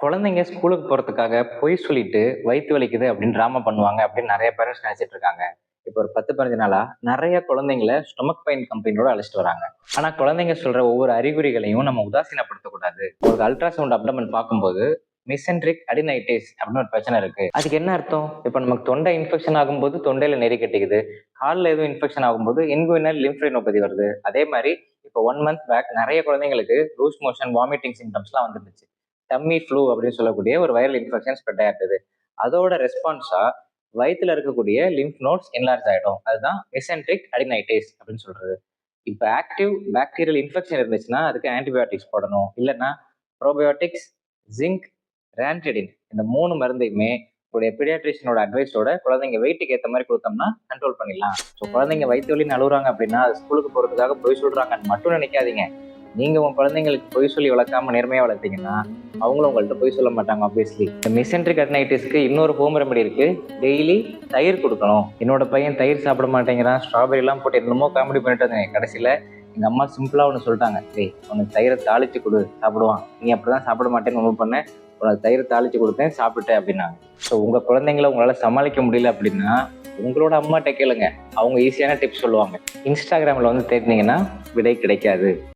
குழந்தைங்க ஸ்கூலுக்கு போறதுக்காக பொய் சொல்லிட்டு வயித்து வலிக்குது அப்படின்னு டிராமா பண்ணுவாங்க அப்படின்னு நிறைய பேரண்ட்ஸ் நினைச்சிட்டு இருக்காங்க. இப்போ ஒரு 10-15 நாளா நிறைய குழந்தைங்கள ஸ்டொமக் பெயின் கம்பெனியோட அழைச்சிட்டு வராங்க. ஆனா குழந்தைங்க சொல்ற ஒவ்வொரு அறிகுறிகளையும் நம்ம உதாசீனப்படுத்தக்கூடாது. உங்களுக்கு அல்ட்ராசவுண்ட் அப்டமன் பார்க்கும்போது மிசென்ட்ரிக் அடினைட்டிஸ் அப்படின்னு ஒரு பிரச்சனை இருக்கு. அதுக்கு என்ன அர்த்தம்? இப்போ நமக்கு தொண்டை இன்ஃபெக்ஷன் ஆகும்போது தொண்டையில நெறி கட்டிக்குது, காலில் எதுவும் இன்ஃபெக்ஷன் ஆகும்போது இன்குயினல் லிம்ஃபைனோபதி வருது. அதே மாதிரி இப்போ 1 மந்த் பேக் நிறைய குழந்தைங்களுக்கு லூஸ் மோஷன், வாமிட்டிங் சிம்டம்ஸ்லாம் வந்துருந்துச்சு. டம்மி ஃப்ளூ அப்படின்னு சொல்லக்கூடிய ஒரு வைரல் இன்ஃபெக்ஷன் ஸ்ப்ரெட் ஆயிருக்குது. அதோட ரெஸ்பான்ஸா வயித்துல இருக்கக்கூடிய லிம்ஃப் நோட்ஸ் என்லார்ஜ் ஆயிடும். அதுதான் மெசென்ட்ரிக் அடினைட்டிஸ் அப்படின்னு சொல்றது. இப்போ ஆக்டிவ் பாக்டீரியல் இன்ஃபெக்ஷன் இருந்துச்சுன்னா அதுக்கு ஆன்டிபயோட்டிக்ஸ் போடணும். இல்லைன்னா ப்ரோபயோட்டிக்ஸ், ஜிங்க், ரேன்டிடின் இந்த 3 மருந்தையுமே உங்களுடைய பீடியாட்ரிஷியனோட அட்வைஸோட குழந்தைங்க வெயிட்டுக்கு ஏற்ற மாதிரி கொடுத்தோம்னா கண்ட்ரோல் பண்ணிடலாம். ஸோ குழந்தைங்க வயிற்று வலின்னு அழுகுறாங்க அப்படின்னா அது ஸ்கூலுக்கு போறதுக்காக பொய் சொல்றாங்கன்னு மட்டும் நினைக்காதீங்க. நீங்க உங்க குழந்தைங்களுக்கு பொய் சொல்லி வளர்க்காம நேர்மையா வளர்த்தீங்கன்னா அவங்களும் உங்கள்கிட்ட பொய் சொல்ல மாட்டாங்க. ஆப்வியஸ்லி இந்த மிசென்ட்ரிக் அட்னைட்டிஸ்க்கு இன்னொரு ஹோம் ரெமெடி இருக்கு. டெய்லி தயிர் கொடுக்கணும். என்னோட பையன் தயிர் சாப்பிட மாட்டேங்கிறான், ஸ்ட்ராபெரி எல்லாம் போட்டு என்னமோ காமெடி பண்ணிட்டு இருந்தேன். கடைசியில எங்க அம்மா சிம்பிளா ஒன்று சொல்லிட்டாங்க, டேய் உனக்கு தயிரை தாளிச்சு கொடு சாப்பிடுவான், நீ அப்படிதான் சாப்பிட மாட்டேன்னு ஒன்று பண்ண, உனக்கு தயிரை தாளிச்சு கொடுத்தேன் சாப்பிட்டேன் அப்படின்னாங்க. ஸோ உங்க குழந்தைங்களை உங்களால சமாளிக்க முடியல அப்படின்னா உங்களோட அம்மாட்ட கேளுங்க, அவங்க ஈஸியான டிப்ஸ் சொல்லுவாங்க. இன்ஸ்டாகிராம்ல வந்து தேடினீங்கன்னா விடை கிடைக்காது.